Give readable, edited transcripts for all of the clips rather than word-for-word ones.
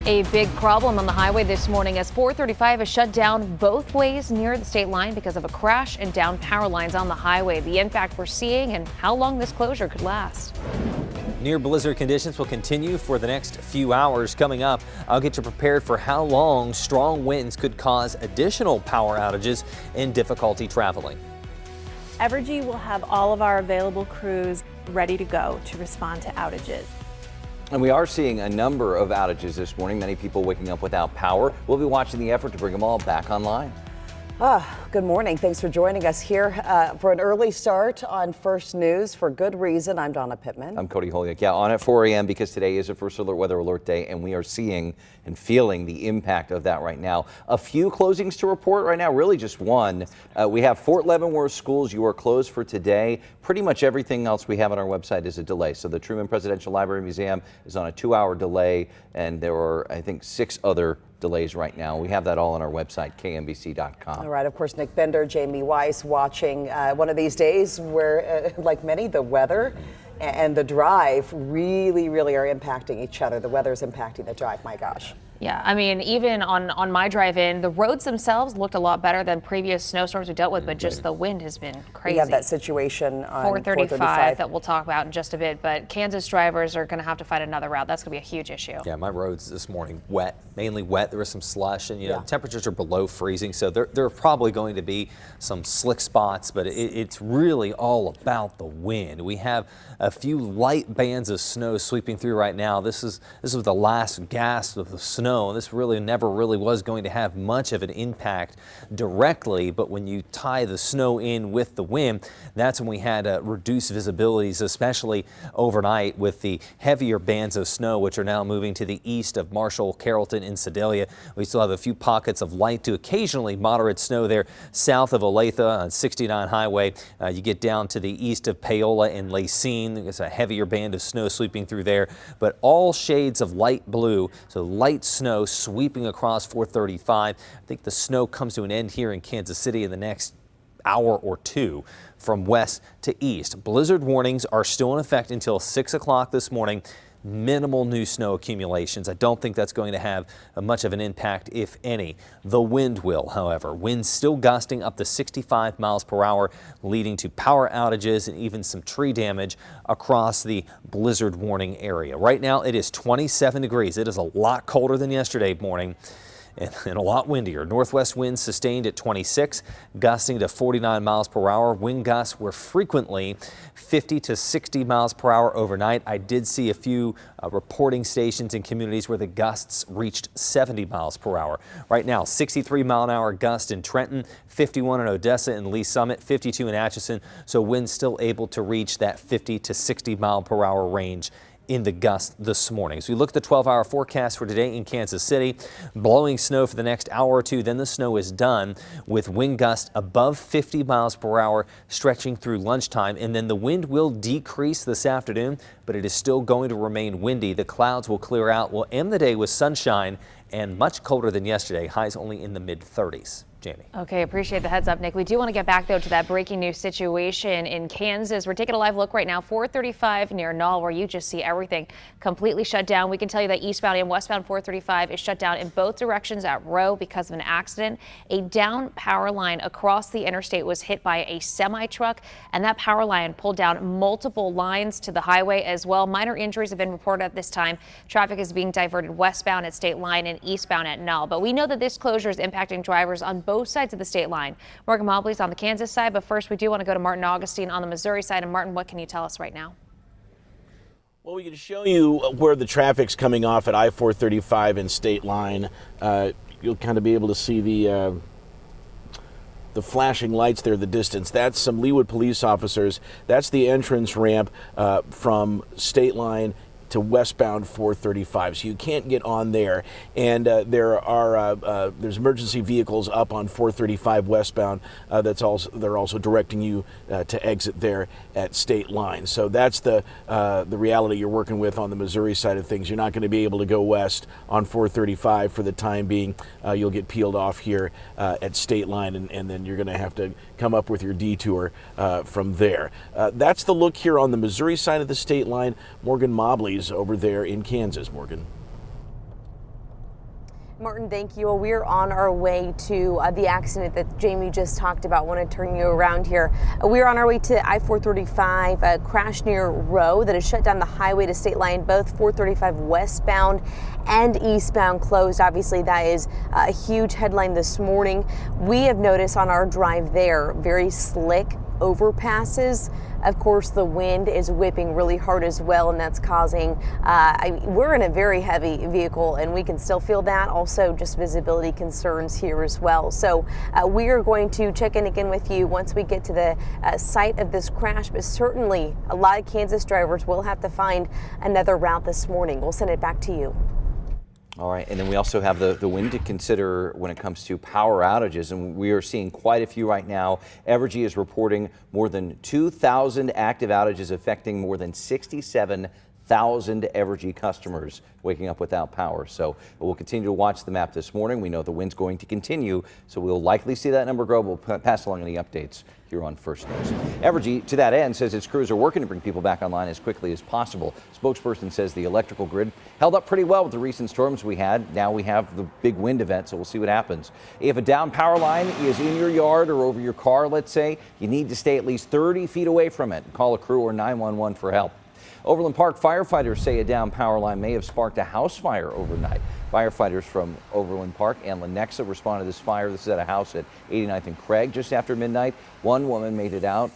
A big problem on the highway this morning as 435 is shut down both ways near the state line because of a crash and down power lines on the highway. The impact we're seeing and how long this closure could last. Near blizzard conditions will continue for the next few hours. Coming up, I'll get you prepared for how long strong winds could cause additional power outages and difficulty traveling. Evergy will have all of our available crews ready to go to respond to outages. And we are seeing a number of outages this morning, many people waking up without power. We'll be watching the effort to bring them all back online. Good morning. Thanks for joining us here for an early start on First News for good reason. I'm Donna Pittman. I'm Cody Holyoke. Yeah, on at 4 a.m. because today is a first alert weather alert day, and we are seeing and feeling the impact of that right now. A few closings to report right now, really just one. We have Fort Leavenworth schools. You are closed for today. Pretty much everything else we have on our website is a delay. So the Truman Presidential Library Museum is on a 2-hour delay, and there are, I think, 6 other delays right now. We have that all on our website, KMBC.com. All right. Of course, Nick Bender, Jamie Weiss watching one of these days where, like many, the weather and the drive really are impacting each other. The weather is impacting the drive. My gosh. Yeah, I mean, even on my drive-in, the roads themselves looked a lot better than previous snowstorms we dealt with, but just the wind has been crazy. We have that situation on 435 that we'll talk about in just a bit, but Kansas drivers are going to have to find another route. That's going to be a huge issue. Yeah, my roads this morning wet, mainly wet. There was some slush, and temperatures are below freezing, so there are probably going to be some slick spots, but it's really all about the wind. We have a few light bands of snow sweeping through right now. This was the last gasp of the snow. This never really was going to have much of an impact directly, but when you tie the snow in with the wind, that's when we had reduced visibilities, especially overnight with the heavier bands of snow, which are now moving to the east of Marshall, Carrollton, and Sedalia. We still have a few pockets of light to occasionally moderate snow there south of Olathe on 69 Highway. You get down to the east of Paola and Lacine. There's a heavier band of snow sweeping through there, but all shades of light blue, so light snow sweeping across 435. I think the snow comes to an end here in Kansas City in the next hour or two from west to east. Blizzard warnings are still in effect until 6 o'clock this morning. Minimal new snow accumulations. I don't think that's going to have much of an impact, if any. The wind will, however. Winds still gusting up to 65 miles per hour, leading to power outages and even some tree damage across the blizzard warning area. Right now it is 27 degrees. It is a lot colder than yesterday morning and a lot windier. Northwest winds sustained at 26, gusting to 49 miles per hour. Wind gusts were frequently 50 to 60 miles per hour overnight. I did see a few reporting stations in communities where the gusts reached 70 miles per hour. Right now, 63 mile an hour gust in Trenton, 51 in Odessa and Lee Summit, 52 in Atchison. So winds still able to reach that 50 to 60 mile per hour range in the gust this morning. So we look at the 12-hour forecast for today in Kansas City. Blowing snow for the next hour or two, then the snow is done with wind gusts above 50 miles per hour stretching through lunchtime, and then the wind will decrease this afternoon, but it is still going to remain windy. The clouds will clear out. We'll end the day with sunshine and much colder than yesterday. Highs only in the mid-30s. Jamie. Okay, appreciate the heads up, Nick. We do want to get back, though, to that breaking news situation in Kansas. We're taking a live look right now, 435 near Null, where you just see everything completely shut down. We can tell you that eastbound and westbound 435 is shut down in both directions at Rowe because of an accident. A down power line across the interstate was hit by a semi-truck, and that power line pulled down multiple lines to the highway as well. Minor injuries have been reported at this time. Traffic is being diverted westbound at State Line and eastbound at Null. But we know that this closure is impacting drivers on both sides of the state line. Morgan Mobley's on the Kansas side, but first we do want to go to Martin Augustine on the Missouri side. And Martin, what can you tell us right now? Well, we can show you where the traffic's coming off at I-435 and State Line. You'll kind of be able to see the flashing lights there, the distance. That's some Leawood police officers. That's the entrance ramp from State Line to westbound 435, so you can't get on there. And there's emergency vehicles up on 435 westbound. They're also directing you to exit there at State Line. So that's the reality you're working with on the Missouri side of things. You're not going to be able to go west on 435 for the time being. You'll get peeled off here at State Line, and then you're going to have to come up with your detour from there. That's the look here on the Missouri side of the State Line. Morgan Mobley's over there in Kansas. Morgan. Martin, thank you. Well, we're on our way to the accident that Jamie just talked about. I want to turn you around here. We're on our way to I-435, a crash near Rowe that has shut down the highway to State Line, both 435 westbound and eastbound closed. Obviously, that is a huge headline this morning. We have noticed on our drive there, very slick overpasses. Of course, the wind is whipping really hard as well, and that's causing, we're in a very heavy vehicle and we can still feel that. Also, just visibility concerns here as well. So we are going to check in again with you once we get to the site of this crash, but certainly a lot of Kansas drivers will have to find another route this morning. We'll send it back to you. All right, and then we also have the wind to consider when it comes to power outages, and we are seeing quite a few right now. Evergy is reporting more than 2,000 active outages affecting more than 67,000 Evergy customers waking up without power. So we'll continue to watch the map this morning. We know the wind's going to continue, so we'll likely see that number grow. We'll pass along any updates here on First News. Evergy, to that end, says its crews are working to bring people back online as quickly as possible. Spokesperson says the electrical grid held up pretty well with the recent storms we had. Now we have the big wind event, so we'll see what happens. If a down power line is in your yard or over your car, let's say, you need to stay at least 30 feet away from it. Call a crew or 911 for help. Overland Park firefighters say a down power line may have sparked a house fire overnight. Firefighters from Overland Park and Lenexa responded to this fire. This is at a house at 89th and Craig just after midnight. One woman made it out.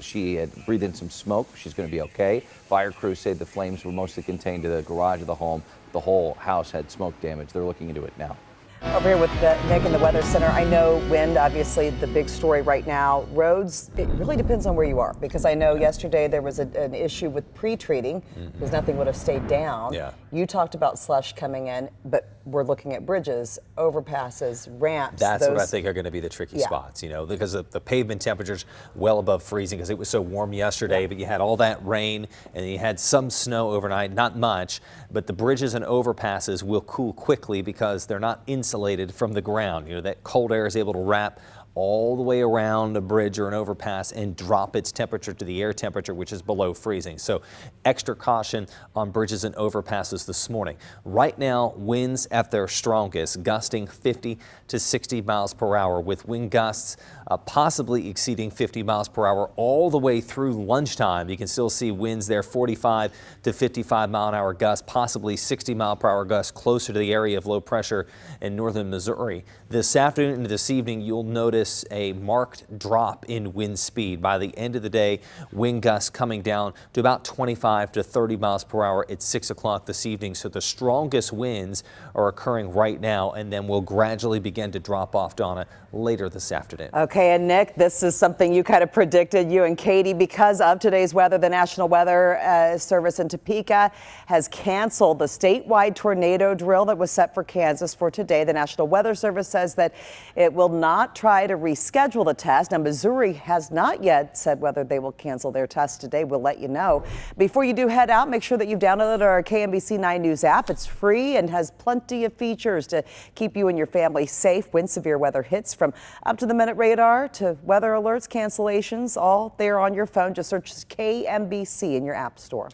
She had breathed in some smoke. She's going to be okay. Fire crews say the flames were mostly contained to the garage of the home. The whole house had smoke damage. They're looking into it now. Over here with Nick in the Weather Center. I know wind, obviously, the big story right now. Roads, it really depends on where you are, because I know yesterday there was an issue with pre-treating because nothing would have stayed down. Yeah. You talked about slush coming in, but we're looking at bridges, overpasses, ramps. That's what I think are going to be the tricky spots, you know, because of the pavement temperatures well above freezing because it was so warm yesterday, but you had all that rain and you had some snow overnight, not much, but the bridges and overpasses will cool quickly because they're not insulated from the ground. You know, that cold air is able to wrap all the way around a bridge or an overpass and drop its temperature to the air temperature, which is below freezing. So extra caution on bridges and overpasses this morning. Right now, winds at their strongest, gusting 50 to 60 miles per hour with wind gusts possibly exceeding 50 miles per hour all the way through lunchtime. You can still see winds there 45 to 55 mile an hour gusts, possibly 60 mile per hour gusts closer to the area of low pressure in northern Missouri. This afternoon into this evening, you'll notice a marked drop in wind speed. By the end of the day, wind gusts coming down to about 25 to 30 miles per hour at 6 o'clock this evening. So the strongest winds are occurring right now and then will gradually begin to drop off, Donna, later this afternoon. Okay, and Nick, this is something you kind of predicted, you and Katie, because of today's weather. The National Weather Service in Topeka has canceled the statewide tornado drill that was set for Kansas for today. The National Weather Service says that it will not try to reschedule the test. Now, Missouri has not yet said whether they will cancel their test today. We'll let you know. Before you do head out, make sure that you've downloaded our KMBC 9 News app. It's free and has plenty of features to keep you and your family safe when severe weather hits, from up-to-the-minute radar to weather alerts, cancellations, all there on your phone. Just search KMBC in your app store.